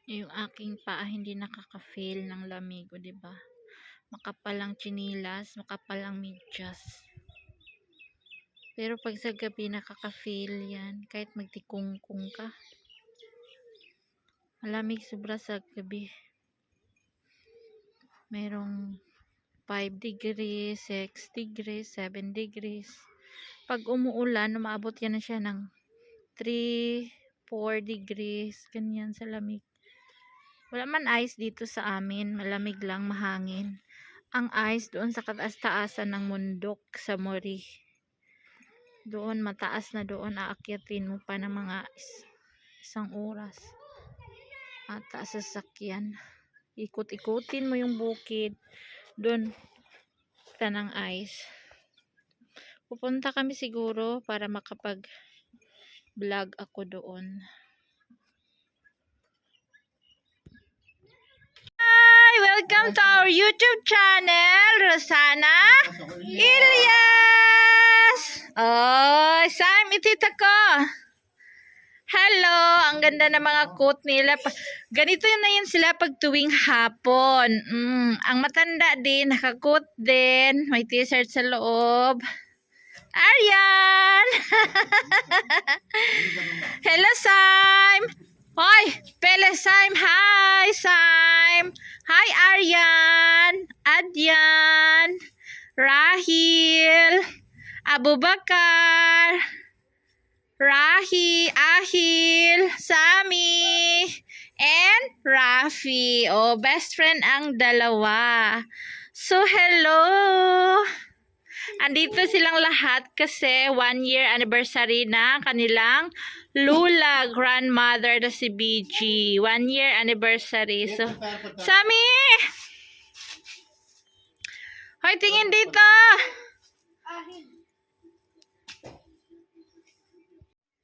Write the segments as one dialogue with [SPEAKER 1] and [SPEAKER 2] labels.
[SPEAKER 1] Yung aking paa hindi nakaka-feel ng lamig, o 'di ba? Makapal ang tsinelas, makapal ang medyas. Pero pag sa gabi nakaka-feel 'yan kahit magtikungkung ka. Malamig sobra sa gabi. Merong 5 degrees, 6 degrees, 7 degrees. Pag umuulan, umaabot yan na siya ng 3, 4 degrees, ganyan sa lamig. Wala man ice dito sa amin, malamig lang, mahangin. Ang ice doon sa kataas-taasan ng mundok sa Mori. Doon, mataas na doon, aakyatin mo pa ng mga isang oras. At taas sa sasakyan. Ikot-ikutin mo yung bukid. Doon, tanang ice. Pupunta kami siguro para makapag-vlog ako doon. Hi! Welcome to our YouTube channel, Rosana Ilyas! Oh, Sam, itita ko! Hello! Ang ganda ng mga coat nila. Ganito na yun sila pag tuwing hapon. Ang matanda din, naka-coat din. May t-shirt sa loob. Aryan! Hello, Sam! Hoy! Pele, Sam! Hi, Sam! Hi, Aryan! Adyan! Rahil! Abubakar! Rahi! Ahil! Sami! And Rafi. Oh, best friend ang dalawa. So, hello! Andito silang lahat kasi 1 year anniversary na kanilang lula grandmother na si BG. 1 year anniversary. So, Sami! Hoy, tingin dito!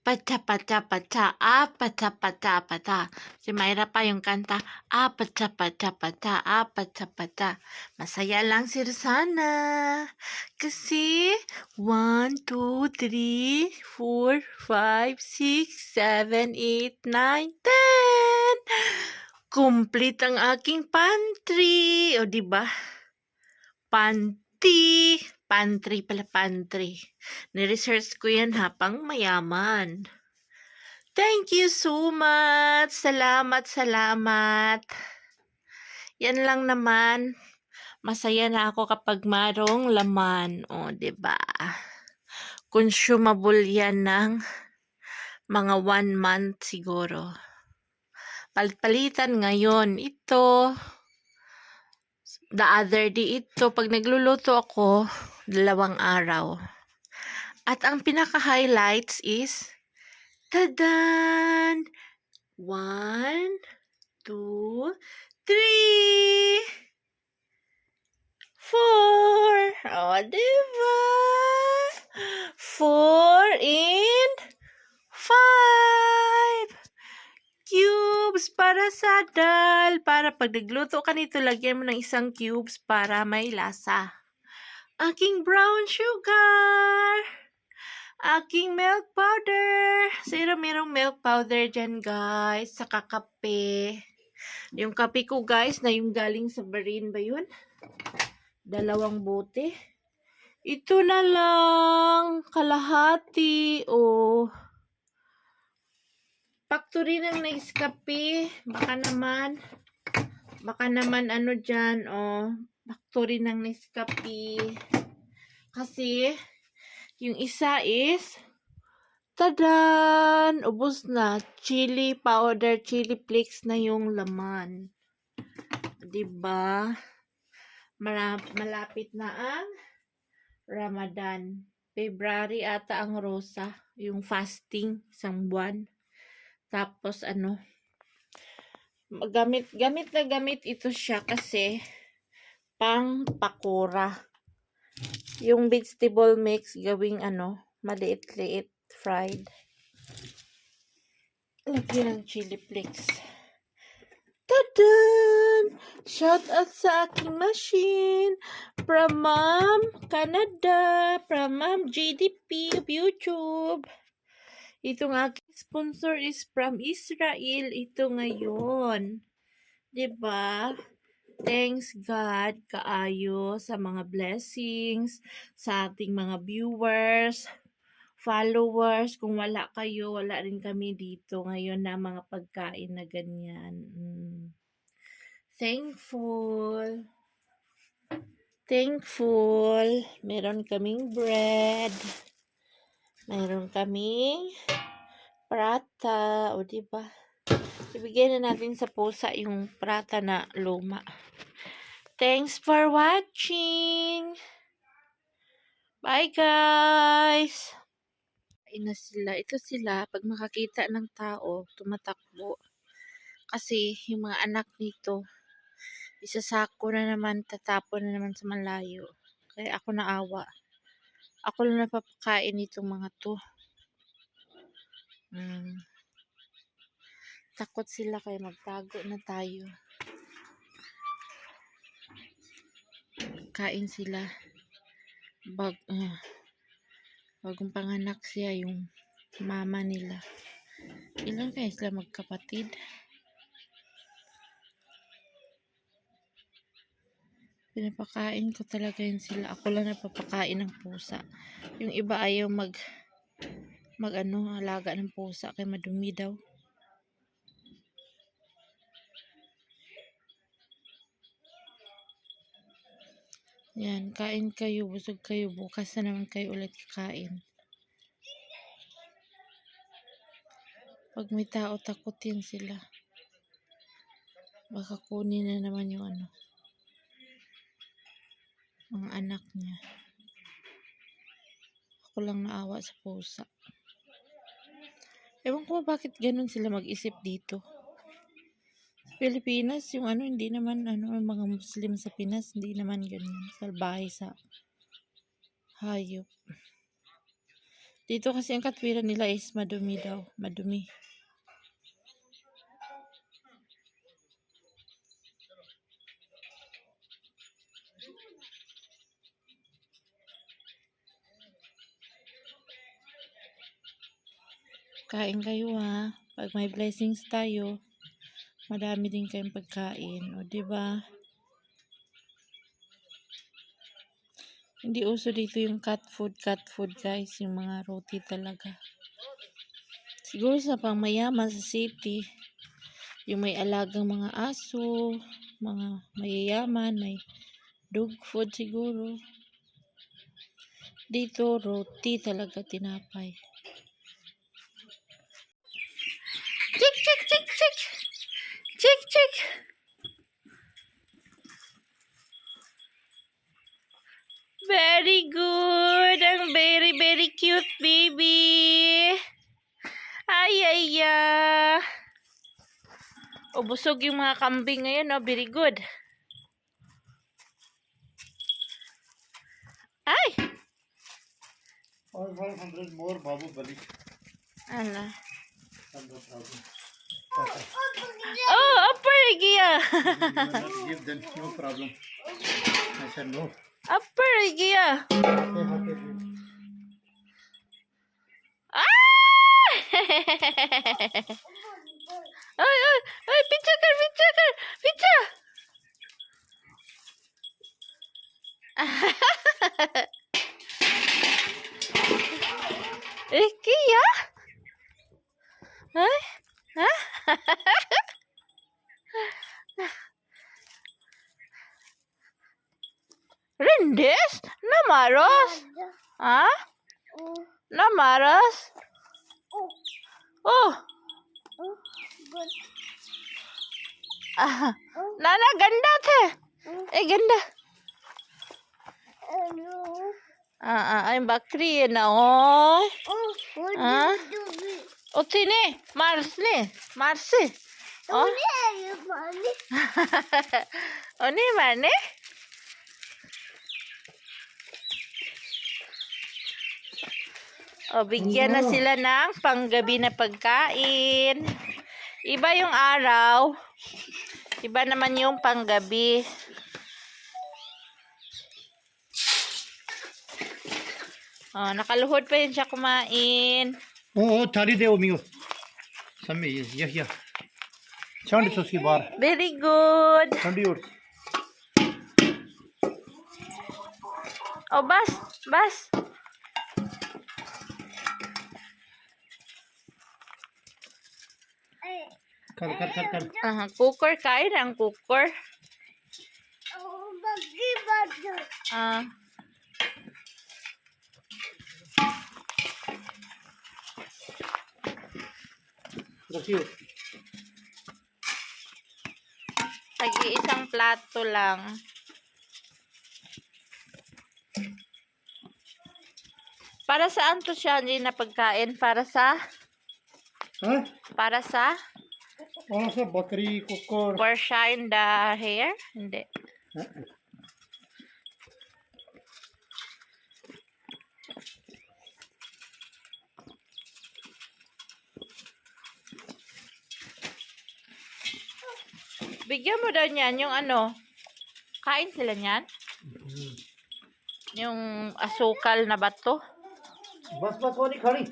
[SPEAKER 1] Pacha, pacha, pacha, pacha, pacha, pacha. Si Mayra pa yung kanta, pacha, pacha, pacha, pacha, pacha. Masaya lang si Rosana. Kasi, 1, 2, 3, 4, 5, 6, 7, 8, 9, 10. Complete ang aking pantry. O, diba? Pantry pala, pantry. Ni-research ko yan pang mayaman. Thank you so much. Salamat, salamat. Yan lang naman. Masaya na ako kapag marong laman. O, diba? Consumable yan ng mga 1 month siguro. Palit-palitan ngayon. Ito. The other day ito. Pag nagluluto ako, 2 araw. At ang pinaka-highlights is, tadan! 1, 2, 3, 4. O, diba? 4 and 5. Cubes para sa dal. Para pag nagluto ka nito, lagyan mo ng isang cubes para may lasa. Aking brown sugar. Aking milk powder. Sira merong milk powder dyan, guys. Saka kape. Yung kape ko, guys, na yung galing sa Barin ba yun? 2 bote. Ito na lang. Kalahati. Oh. Factory ng Nescafe. Baka naman ano dyan, oh. Factory ng Nescafe. Kasi, yung isa is, tadan! Ubos na. Chili powder, chili flakes na yung laman. Diba? Malapit na ang Ramadan. February ata ang rosa. Yung fasting, 1 buwan. Tapos gamit na gamit ito siya kasi pang pakura. Yung vegetable mix gawing maliit-liit fried. Lagyan ng chili flakes. Tadan! Shout out sa aking machine from Ma'am Canada, from Ma'am GDP of YouTube. Itong aking sponsor is from Israel. Ito ngayon. 'Di ba? Thanks God kaayo sa mga blessings, sa ating mga viewers, followers. Kung wala kayo, wala rin kami dito ngayon na mga pagkain na ganyan. Thankful. Thankful. Meron kaming bread. Meron kaming prata. O, diba? Ibigay na natin sa pusa yung prata na luma. Thanks for watching. Bye, guys. Kain na sila. Ito sila, pag makakita ng tao, tumatakbo. Kasi yung mga anak nito, isasako na naman, tatapon na naman sa malayo. Kaya ako naawa. Ako lang napapakain itong mga to. Takot sila kaya magtago na tayo. Kain sila. Bagong panganak siya yung mama nila. Ilan kaya sila magkapatid? Pinapakain ko talaga yun sila. Ako lang napapakain ng pusa. Yung iba ayaw alaga ng pusa kaya madumi daw. Yan, kain kayo, busog kayo. Bukas na naman kayo ulit kakain. Pag may tao, takutin sila. Baka kunin na naman yung mga anak niya. Ako lang naawa sa pusa. Ewan ko bakit ganun sila mag-isip dito. Sa Pilipinas, yung hindi naman, mga Muslim sa Pinas, hindi naman ganun. Salbahe sa hayop. Dito kasi ang katwiran nila is madumi daw. Madumi. Kain kayo ha. Pag may blessings tayo, madami din kayong pagkain. O diba? Hindi uso dito yung cat food guys. Yung mga roti talaga. Siguro sa pangmayaman sa city, yung may alagang mga aso, mga mayayaman, may dog food siguro. Dito, roti talaga, tinapay. Chik, chik, chik, chik. Chik, chik. Very good. Ang very, very cute baby. Ay, ay, ay. O, busog yung mga kambing ngayon, no? Very good. Ay!
[SPEAKER 2] 500 more, Babu Bali.
[SPEAKER 1] Ala.
[SPEAKER 2] No problem.
[SPEAKER 1] Oh, upper gia.
[SPEAKER 2] Give them no problem. I said no.
[SPEAKER 1] Upper gia.
[SPEAKER 2] Okay.
[SPEAKER 1] Ah! Ay, pizza kar. Pizza. Kia? Ay? Ha? Rindes? Namaros? Ha? Namaros? Oh. Nana, ganda the. Ganda. Ay, bakri na, oh. Ah? O, tini. Marsi. Oh. O, ni, mane? O, bigyan na sila ng panggabi na pagkain. Iba yung araw. Iba naman yung panggabi. Oh, nakaluhod pa yun siya kumain.
[SPEAKER 2] Oh, thali de, Omingo. Sammy, yes, yeah. Chand so bar.
[SPEAKER 1] Very good.
[SPEAKER 2] Chandi yours.
[SPEAKER 1] Oh, bas. Bas.
[SPEAKER 2] Kar.
[SPEAKER 1] Cooker. Kain ang cooker. Ah.
[SPEAKER 2] Rakhiyo.
[SPEAKER 1] Tag-iisang plato lang. Para saan to siya? Hindi na pagkain. Para sa?
[SPEAKER 2] Huh?
[SPEAKER 1] Para sa?
[SPEAKER 2] Also bakri cooker.
[SPEAKER 1] For shine the hair? Hindi. Bigyan mo daw niyan yung ano. Kain sila niyan? Yung asukal na bato.
[SPEAKER 2] बस वाली खानी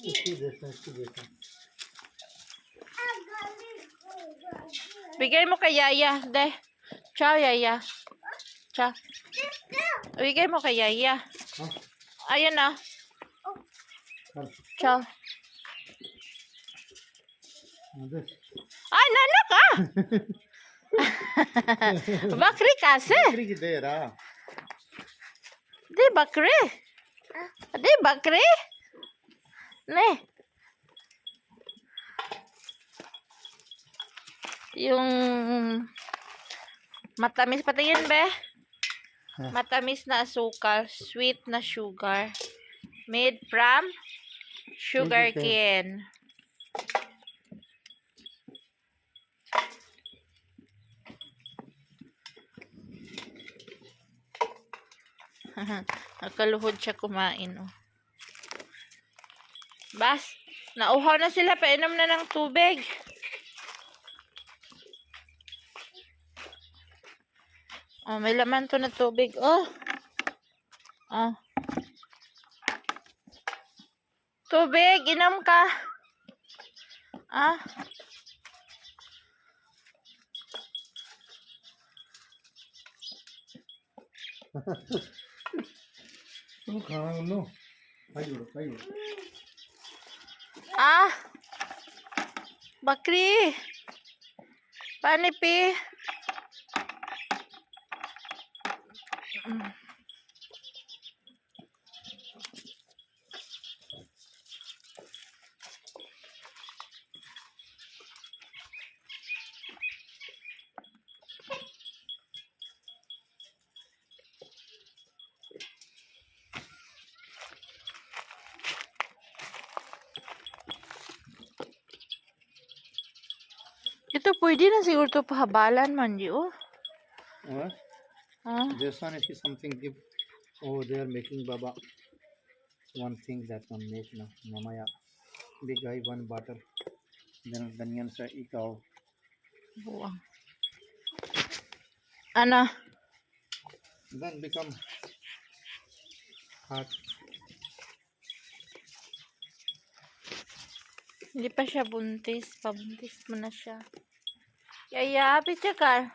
[SPEAKER 2] इसकी देता
[SPEAKER 1] Bigay mo kay Yaya. De. Ciao, Yaya. Ciao. Bigay mo kay Yaya.
[SPEAKER 2] Huh?
[SPEAKER 1] Ayan na. Ciao. Ay, nana ka! Bakri kasi.
[SPEAKER 2] बकरी की दे रहा
[SPEAKER 1] Di bakri. Di bakri. Ne. Yung matamis patingin be. Matamis na asukal, sweet na sugar. Made from sugar cane. Nakaluhod siya kumain, oh. Bas, nauhaw na sila, painom na ng tubig. Oh, may laman to na tubig, oh. Oh. Tubig, inom ka. Ah.
[SPEAKER 2] तुम खाना लो खाई लो
[SPEAKER 1] Ah. Bakri. Panipi. Ito pwede na siguro to pahabalan man di, oh.
[SPEAKER 2] What?
[SPEAKER 1] Ah.
[SPEAKER 2] This one is something give. Oh, they are making Baba one thing that one make now. Mamaya, big guy one butter. Then ganyan sa ikaw.
[SPEAKER 1] Buwang. Ano?
[SPEAKER 2] Then become hot.
[SPEAKER 1] Hindi pa siya buntis. Pabuntis mo na siya. Yaya, picture ka.